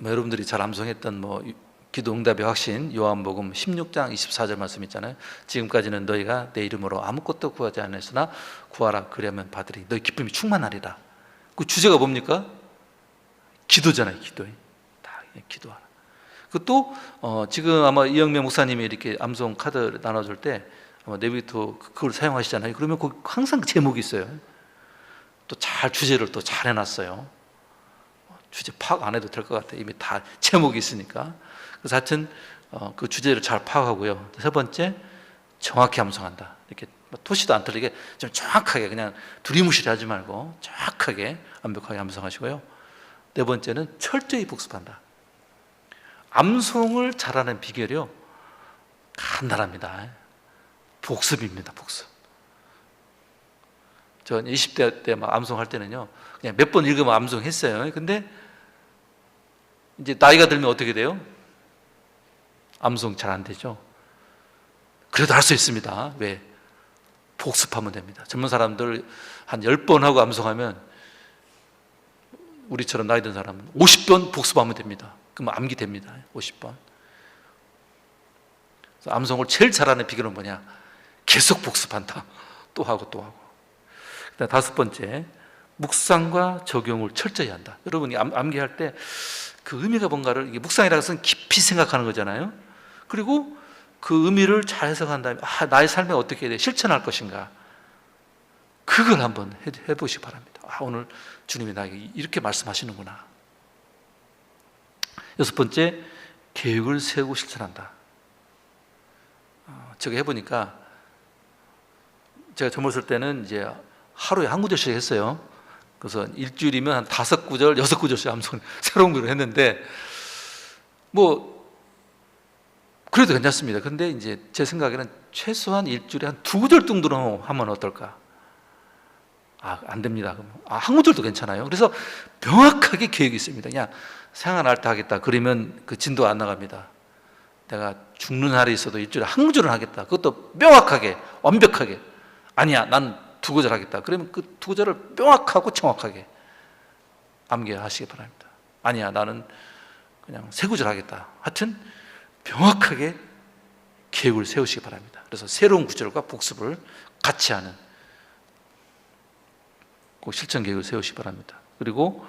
여러분들이 잘 암송했던 뭐 기도 응답의 확신, 요한복음 16장 24절 말씀 있잖아요. 지금까지는 너희가 내 이름으로 아무것도 구하지 않았으나 구하라 그리하면 받으리. 너희 기쁨이 충만하리라. 그 주제가 뭡니까? 기도잖아요. 기도에 다 기도하라. 그것도 지금 아마 이영명 목사님이 이렇게 암송 카드 나눠줄 때 아마 내비게이터 그걸 사용하시잖아요. 그러면 거기 항상 제목이 있어요. 또 잘 주제를 또 잘 해놨어요. 주제 파악 안 해도 될 것 같아요. 이미 다 제목이 있으니까. 그래서 하여튼 그 주제를 잘 파악하고요. 세 번째, 정확히 암송한다. 이렇게 토시도 안 틀리게 좀 정확하게, 그냥 두리뭉실이 하지 말고 정확하게 완벽하게 암송하시고요. 네 번째는 철저히 복습한다. 암송을 잘하는 비결이요, 간단합니다. 복습입니다. 복습. 전 20대 때 막 암송할 때는요, 그냥 몇 번 읽으면 암송했어요. 근데 이제 나이가 들면 어떻게 돼요? 암송 잘 안 되죠. 그래도 할 수 있습니다. 왜? 복습하면 됩니다. 젊은 사람들 한 10번 하고 암송하면 우리처럼 나이 든 사람은 50번 복습하면 됩니다. 그럼 암기 됩니다. 50번. 그래서 암송을 제일 잘하는 비결은 뭐냐? 계속 복습한다. 또 하고 또 하고. 그다음 다섯 번째, 묵상과 적용을 철저히 한다. 여러분이 암기할 때 그 의미가 뭔가를, 이게 묵상이라는 것은 깊이 생각하는 거잖아요. 그리고 그 의미를 잘 해석한 다음에 나의 삶에 어떻게 해야 돼? 실천할 것인가? 그걸 한번 해보시기 바랍니다. 오늘 주님이 나에게 이렇게 말씀하시는구나. 여섯 번째, 계획을 세우고 실천한다. 제가 해보니까, 제가 젊었을 때는 이제 하루에 한 구절씩 했어요. 그래서 일주일이면 한 5구절, 6구절씩 암송, 새로운 걸 했는데, 뭐, 그래도 괜찮습니다. 근데 이제 제 생각에는 최소한 일주일에 한 2구절 정도로 하면 어떨까? 안 됩니다. 한 구절도 괜찮아요. 그래서 명확하게 계획이 있습니다. 그냥 생활할 때 하겠다. 그러면 그 진도 안 나갑니다. 내가 죽는 날이 있어도 일주일에 한 구절은 하겠다. 그것도 명확하게, 완벽하게. 아니야, 난 2구절 하겠다. 그러면 그 2구절을 명확하고 정확하게. 암기하시기 바랍니다. 아니야, 나는 그냥 세 구절 하겠다. 하여튼 명확하게 계획을 세우시기 바랍니다. 그래서 새로운 구절과 복습을 같이 하는 꼭 실천 계획을 세우시기 바랍니다. 그리고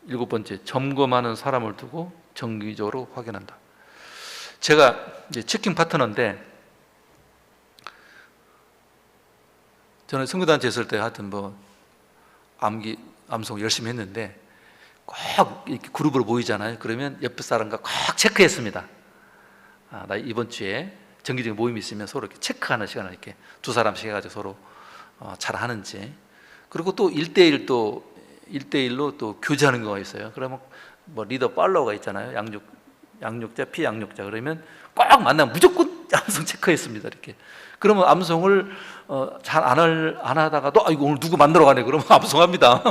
7번째, 점검하는 사람을 두고 정기적으로 확인한다. 제가 이제 체킹 파트너인데, 저는 선교단체 있을 때 하여튼 뭐 암송 열심히 했는데, 꼭 이렇게 그룹으로 모이잖아요. 그러면 옆에 사람과 꼭 체크했습니다. 나 이번 주에 정기적인 모임이 있으면 서로 이렇게 체크하는 시간을 이렇게 두 사람씩 해가지고 서로 잘 하는지. 그리고 또 1대1로 또 교제하는 경우가 있어요. 그러면 뭐 리더 팔로워가 있잖아요. 양육자, 피양육자. 그러면 꼭 만나면 무조건 암송 체크했습니다. 이렇게. 그러면 암송을 잘 안 하다가도 이거 오늘 누구 만나러 가네. 그러면 암송합니다.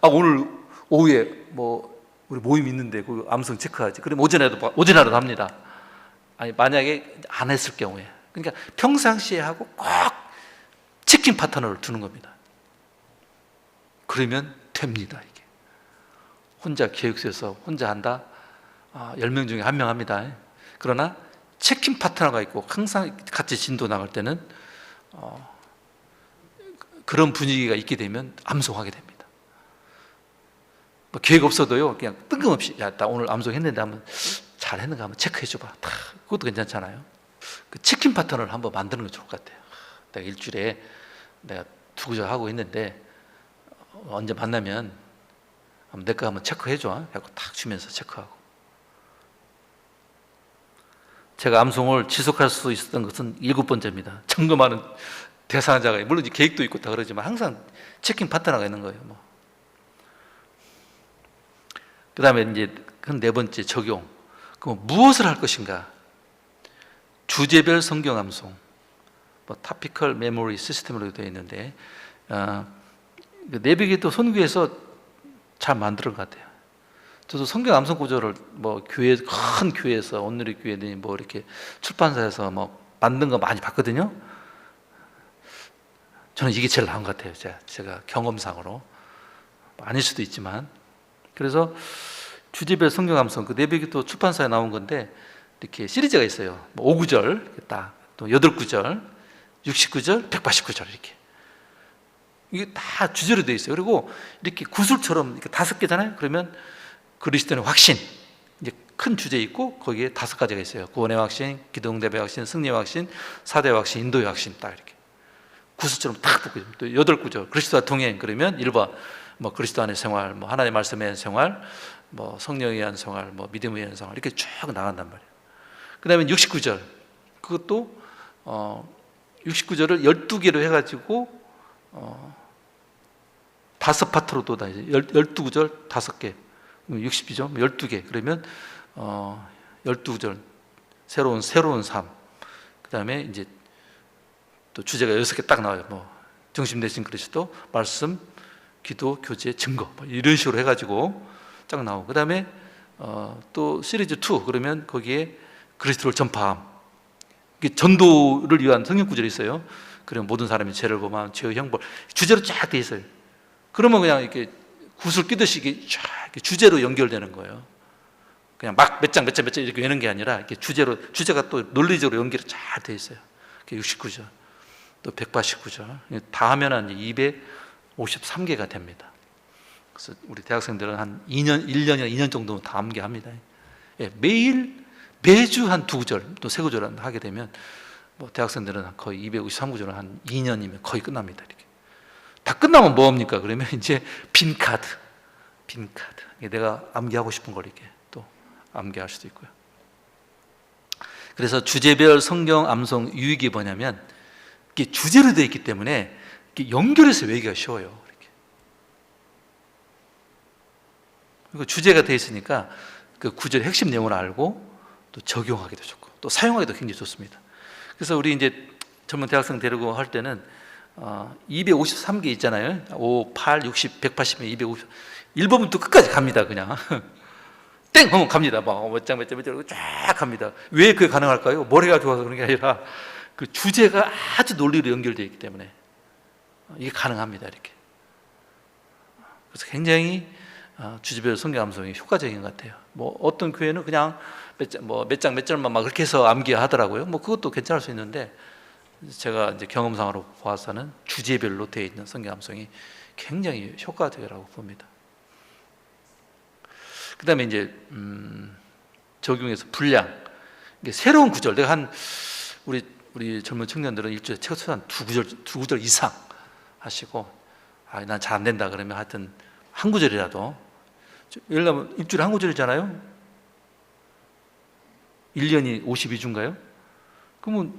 오늘 오후에 뭐 우리 모임 있는데 그 암송 체크하지. 그럼 오전에라도 합니다. 아니, 만약에 안 했을 경우에. 그러니까 평상시에 하고 꼭 체킹 파트너를 두는 겁니다. 그러면 됩니다. 이게 혼자 계획서에서 혼자 한다, 10명 중에 1명 합니다. 그러나 체킹 파트너가 있고 항상 같이 진도 나갈 때는 그런 분위기가 있게 되면 암송하게 됩니다. 뭐 계획 없어도요, 그냥 뜬금없이 나 오늘 암송했는데 한번 잘 했는가 한번 체크해 줘봐. 그것도 괜찮잖아요. 그 체킹 파트너를 한번 만드는 게 좋을 것 같아요. 내가 일주일에 내가 2구절 하고 있는데 언제 만나면 내 거 한번 체크해 줘. 하고 탁 주면서 체크하고. 제가 암송을 지속할 수 있었던 것은 7번째입니다. 점검하는 대상자가, 물론 계획도 있고 다 그러지만 항상 체킹 파트너가 있는 거예요. 그 다음에 이제 그 4번째 적용. 그럼 무엇을 할 것인가? 주제별 성경 암송, 타피컬 메모리 시스템으로 되어 있는데, 내비게이터 선교에서 잘 만든 것 같아요. 저도 성경 암송 구조를 큰 교회에서, 온누리 교회니 이렇게 출판사에서 만든 거 많이 봤거든요. 저는 이게 제일 나은 것 같아요. 제가 경험상으로. 아닐 수도 있지만. 그래서 주제별 성경 암송, 그 내비게이터 출판사에 나온 건데, 이렇게 시리즈가 있어요. 5구절, 또 8구절, 69절, 189절 이렇게. 이게 다 주제로 되어 있어요. 그리고 이렇게 구슬처럼 이렇게 5개잖아요. 그러면 그리스도의 확신, 이제 큰 주제 있고 거기에 5가지가 있어요. 구원의 확신, 기도응답의 확신, 승리의 확신, 사대의 확신, 인도의 확신, 딱 이렇게 구슬처럼 딱 붙고 있어요. 또 8구절, 그리스도와 동행. 그러면 1번 그리스도 안의 생활, 하나님의 말씀에 대한 생활, 성령에 의한 생활, 믿음에 의한 생활, 이렇게 쭉 나간단 말이에요. 그 다음에 69절, 그것도 69절을 12개로 해가지고 5파트로 또 다니죠. 12구절 5개, 60이죠. 12개. 그러면 12구절 새로운 삶. 그 다음에 이제 또 주제가 6개 딱 나와요. 중심 되신 그리스도, 말씀, 기도, 교제, 증거, 이런 식으로 해가지고 쫙 나오고. 그 다음에 또 시리즈 2, 그러면 거기에 그리스도를 전파함, 전도를 위한 성경 구절이 있어요. 그러면 모든 사람이 죄를 범함, 죄의 형벌, 주제로 쫙 돼 있어요. 그러면 그냥 이렇게 구슬 끼듯이 이게 쫙 주제로 연결되는 거예요. 그냥 막 몇 장 이렇게 외는 게 아니라 이렇게 주제가 또 논리적으로 연결이 잘 돼 있어요. 69절, 또 189절, 다 하면 253개가 됩니다. 그래서 우리 대학생들은 한 1년이나 2년 정도는 다 암기합니다. 매주 한 2구절, 또 3구절 하게 되면 대학생들은 거의 253구절은 한 2년이면 거의 끝납니다. 이렇게 다 끝나면 뭐합니까? 그러면 이제 빈카드. 내가 암기하고 싶은 걸 이렇게 또 암기할 수도 있고요. 그래서 주제별 성경 암송 유익이 뭐냐면, 이게 주제로 되어 있기 때문에 이게 연결해서 외우기가 쉬워요. 이렇게. 그리고 주제가 되어 있으니까 그 구절의 핵심 내용을 알고 또 적용하기도 좋고 또 사용하기도 굉장히 좋습니다. 그래서 우리 이제 전문 대학생 데리고 할 때는 253개 있잖아요. 5, 8, 60, 180, 250. 1번부터 끝까지 갑니다. 그냥 땡 하면 갑니다. 몇 장 쫙 갑니다. 왜 그게 가능할까요? 머리가 좋아서 그런 게 아니라 그 주제가 아주 논리로 연결되어 있기 때문에 이게 가능합니다. 이렇게. 그래서 굉장히 주제별 성경 암송이 효과적인 것 같아요. 뭐 어떤 교회는 그냥 몇 장 몇 절만 막 그렇게 해서 암기하더라고요. 뭐 그것도 괜찮을 수 있는데 제가 이제 경험상으로 봐서는 주제별로 되어 있는 성경 암송이 굉장히 효과적이라고 봅니다. 그다음에 이제 적용해서 분량, 이게 새로운 구절. 내가 우리 젊은 청년들은 일주일에 최소한 두 구절 이상 하시고, 난 잘 안 된다 그러면 하여튼 한 구절이라도, 예를 들면 일주일에 한 구절이잖아요. 1년이 52주인가요? 그러면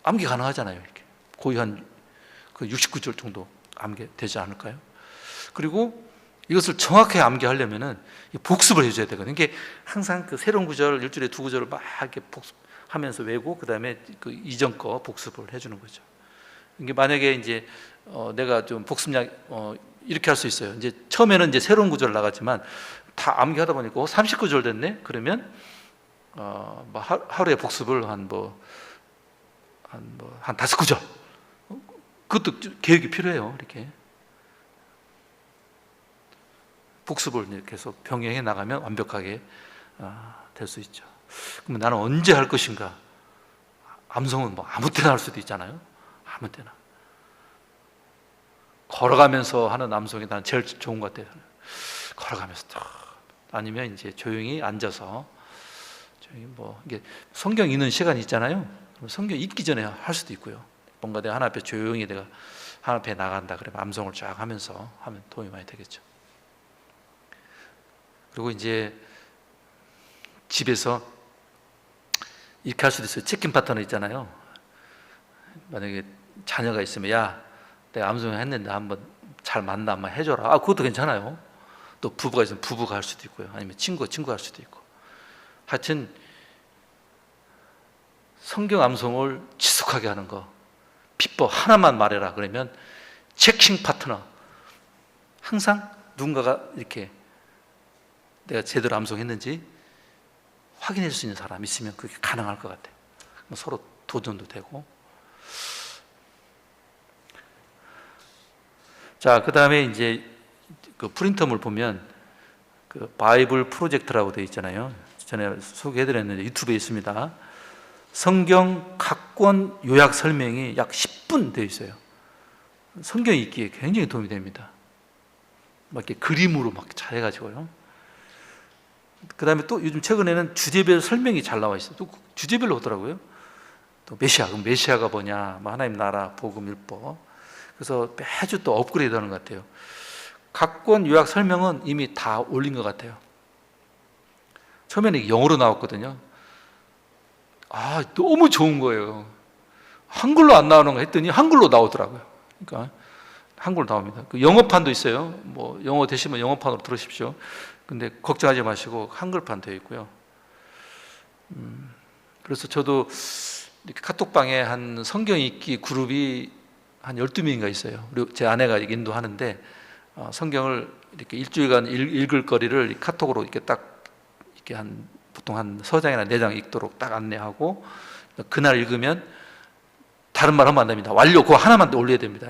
암기 가능하잖아요. 이렇게 거의 한 69절 정도 암기 되지 않을까요? 그리고 이것을 정확하게 암기하려면은 복습을 해줘야 되거든요. 이게 항상 그 새로운 구절, 일주일에 두 구절을 막 이렇게 복습하면서 외우고, 그 다음에 그 이전 거 복습을 해주는 거죠. 이게 만약에 이제 내가 좀 복습량 이렇게 할 수 있어요. 이제 처음에는 이제 새로운 구절 나가지만 다 암기하다 보니까 39절 됐네. 그러면 뭐 하루에 복습을 한 5구절. 그것도 계획이 필요해요. 이렇게 복습을 계속 병행해 나가면 완벽하게 될 수 있죠. 그러면 나는 언제 할 것인가? 암송은 뭐 아무 때나 할 수도 있잖아요. 아무 때나. 걸어가면서 하는 암송이 난 제일 좋은 것 같아요. 걸어가면서 아니면 이제 조용히 앉아서 뭐 이게 성경 읽는 시간이 있잖아요. 성경 읽기 전에 할 수도 있고요. 뭔가 내가 하나 앞에 조용히 내가 하나 앞에 나간다 그러면 암송을 쫙 하면서 하면 도움이 많이 되겠죠. 그리고 이제 집에서 이렇게 할 수도 있어요. 치킨 파트너 있잖아요. 만약에 자녀가 있으면, 야, 내가 암송을 했는데 한번 잘 맞나 한번 해줘라. 그것도 괜찮아요. 또 부부가 있으면 부부가 할 수도 있고요. 아니면 친구가 할 수도 있고. 하여튼 성경 암송을 지속하게 하는 거, 비법 하나만 말해라 그러면 체킹 파트너, 항상 누군가가 이렇게 내가 제대로 암송했는지 확인할 수 있는 사람 있으면 그게 가능할 것 같아요. 서로 도전도 되고. 자, 그 다음에 이제 그 프린터물 보면 그 바이블 프로젝트라고 되어 있잖아요. 전에 소개해드렸는데 유튜브에 있습니다. 성경 각권 요약 설명이 약 10분 되어 있어요. 성경 읽기에 굉장히 도움이 됩니다. 막 이렇게 그림으로 막 잘해가지고요. 그 다음에 또 요즘 최근에는 주제별 설명이 잘 나와 있어요. 또 주제별로 오더라고요. 또 그럼 메시아가 뭐냐, 뭐 하나님 나라, 복음, 율법. 그래서 매주 또 업그레이드 하는 것 같아요. 각권 요약 설명은 이미 다 올린 것 같아요. 처음에는 영어로 나왔거든요. 너무 좋은 거예요. 한글로 안 나오는 거 했더니 한글로 나오더라고요. 그러니까 한글로 나옵니다. 그 영어판도 있어요. 뭐 영어 되시면 영어판으로 들으십시오. 근데 걱정하지 마시고 한글판 되어 있고요. 그래서 저도 이렇게 카톡방에 한 성경 읽기 그룹이 한 12명인가 있어요. 그리고 제 아내가 인도하는데 성경을 이렇게 일주일간 읽을 거리를 카톡으로 이렇게 딱 이렇게 보통 한 서장이나 4장 읽도록 딱 안내하고, 그날 읽으면 다른 말 하면 안 됩니다. 완료, 그거 하나만 올려야 됩니다.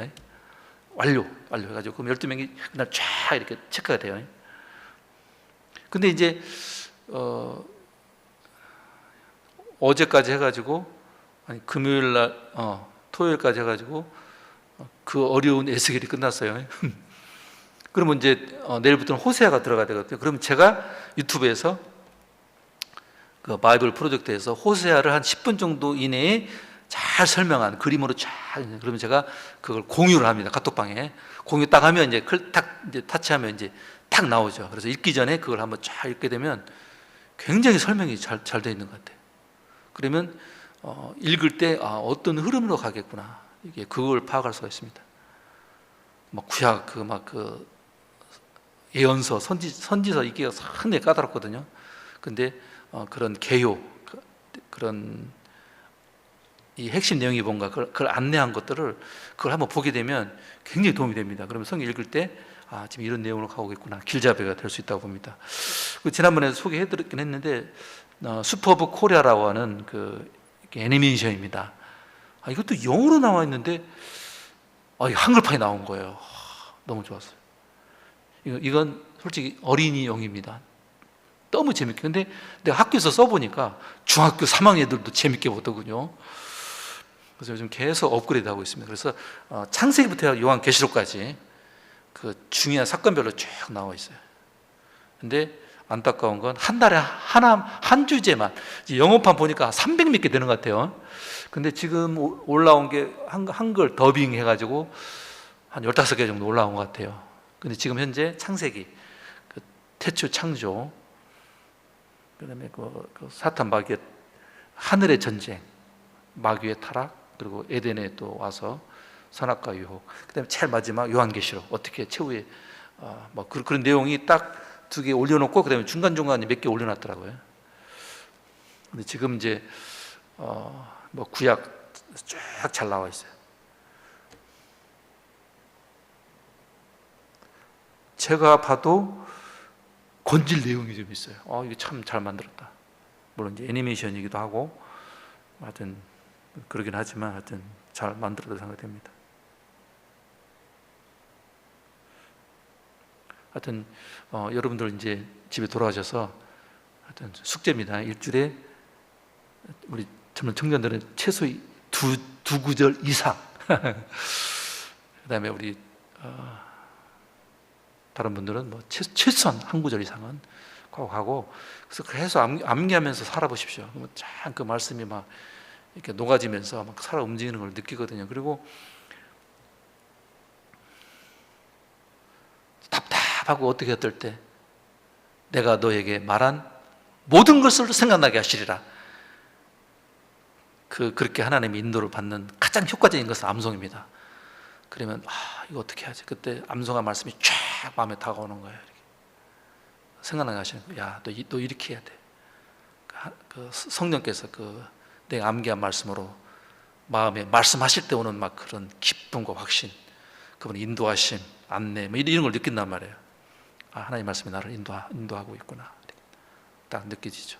완료 해가지고 그럼 12명이 그날 쫙 이렇게 체크가 돼요. 근데 이제 어제까지 해가지고, 아니 금요일날 토요일까지 해가지고 그 어려운 에스겔이 끝났어요. 그러면 이제 내일부터는 호세아가 들어가야 되거든요. 그러면 제가 유튜브에서 그 바이블 프로젝트에서 호세아를 한 10분 정도 이내에 잘 설명한 그림으로 쫙, 그러면 제가 그걸 공유를 합니다. 카톡방에 공유 딱 하면 이제 이제 타치하면 이제 탁 나오죠. 그래서 읽기 전에 그걸 한번 쫙 읽게 되면 굉장히 설명이 잘 되어 있는 것 같아요. 그러면 읽을 때 어떤 흐름으로 가겠구나, 이게 그걸 파악할 수가 있습니다. 막 구약 그 예언서, 선지서 읽기가 상당히 까다롭거든요. 근데 그런 개요, 그런 이 핵심 내용이 뭔가 그걸 안내한 것들을 그걸 한번 보게 되면 굉장히 도움이 됩니다. 그러면 성경 읽을 때 지금 이런 내용으로 가고 있구나, 길잡이가 될 수 있다고 봅니다. 지난번에 소개해드렸긴 했는데 슈퍼북 코리아라고 하는 그 애니메이션입니다. 이것도 영어로 나와 있는데 한글판이 나온 거예요. 너무 좋았어요. 이건 솔직히 어린이용입니다. 너무 재밌게. 근데 내가 학교에서 써보니까 중학교 3학년 애들도 재밌게 보더군요. 그래서 요즘 계속 업그레이드 하고 있습니다. 그래서 창세기부터 요한계시록까지 그 중요한 사건별로 쭉 나와 있어요. 근데 안타까운 건 한 달에 한 주제만, 영어판 보니까 300 몇 개 되는 것 같아요. 근데 지금 올라온 게 한글 더빙 해가지고 한 15개 정도 올라온 것 같아요. 근데 지금 현재 창세기, 그 태초 창조, 그 다음에 그 사탄 마귀의 하늘의 전쟁, 마귀의 타락, 그리고 에덴에 또 와서 선악과 유혹, 그 다음에 제일 마지막 요한계시록, 어떻게 최후의 뭐 그런 내용이 딱 2개 올려놓고 그 다음에 중간중간에 몇 개 올려놨더라고요. 근데 지금 이제 뭐 구약 쫙 잘 나와 있어요. 제가 봐도 건질 내용이 좀 있어요. 이거 참 잘 만들었다. 물론 이제 애니메이션이기도 하고 하여튼 그러긴 하지만 하여튼 잘 만들었다고 생각됩니다. 하여튼 여러분들 이제 집에 돌아가셔서 하여튼 숙제입니다. 일주일에 우리 젊은 청년들은 최소 두 구절 이상 그다음에 우리 다른 분들은 뭐 최소한 한 구절 이상은 꼭 하고, 그래서 계속 암기하면서 살아보십시오. 그러면 참 그 말씀이 막 이렇게 녹아지면서 막 살아 움직이는 걸 느끼거든요. 그리고 답답하고 어떻게 어떨 때 내가 너에게 말한 모든 것을 생각나게 하시리라. 그렇게 하나님의 인도를 받는 가장 효과적인 것은 암송입니다. 그러면 이거 어떻게 하지? 그때 암송한 말씀이 쫙 마음에 다가오는 거예요. 이렇게. 생각나게 하시는 거예요. 야, 너 이렇게 해야 돼. 그 성령께서 내가 암기한 말씀으로 마음에 말씀하실 때 오는 막 그런 기쁨과 확신, 그분의 인도하심, 안내, 뭐 이런 걸 느낀단 말이에요. 하나님 말씀이 나를 인도하고 있구나. 딱 느껴지죠.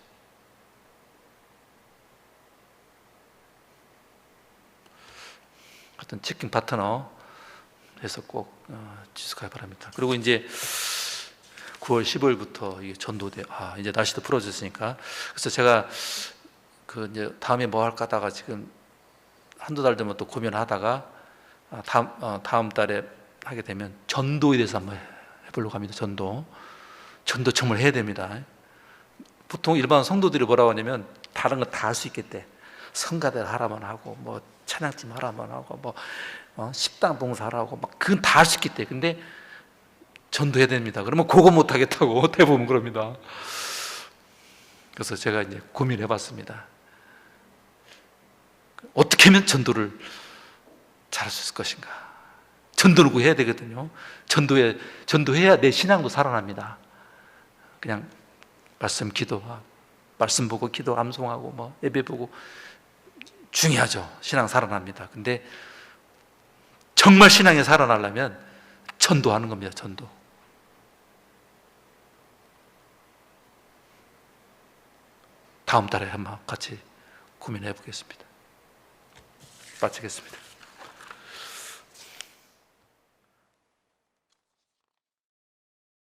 하여튼 치킨 파트너 해서 꼭 지속하기 바랍니다. 그리고 이제 9월 15일부터 이게 전도대, 이제 날씨도 풀어졌으니까, 그래서 제가 이제 다음에 뭐 할까 하다가 지금 한두 달 되면 또 고민하다가 다음 달에 하게 되면 전도에 대해서 한번 해보려고 합니다. 전도 정말 해야 됩니다. 보통 일반 성도들이 뭐라고 하냐면 다른 거 다 할 수 있겠대. 성가대 하라만 하고, 뭐 찬양팀 하라만 하고, 뭐 식당 봉사하라고, 막 그건 다 할 수 있겠대. 근데 전도해야 됩니다. 그러면 그거 못 하겠다고 대부분 그럽니다. 그래서 제가 이제 고민해 봤습니다. 어떻게 하면 전도를 잘할 수 있을 것인가? 전도를 해야 되거든요. 전도해야 내 신앙도 살아납니다. 그냥 말씀 기도하고, 말씀 보고 기도 암송하고, 뭐 예배 보고 중요하죠. 신앙 살아납니다. 근데 정말 신앙이 살아나려면 전도하는 겁니다. 전도. 다음 달에 한번 같이 고민해 보겠습니다. 마치겠습니다.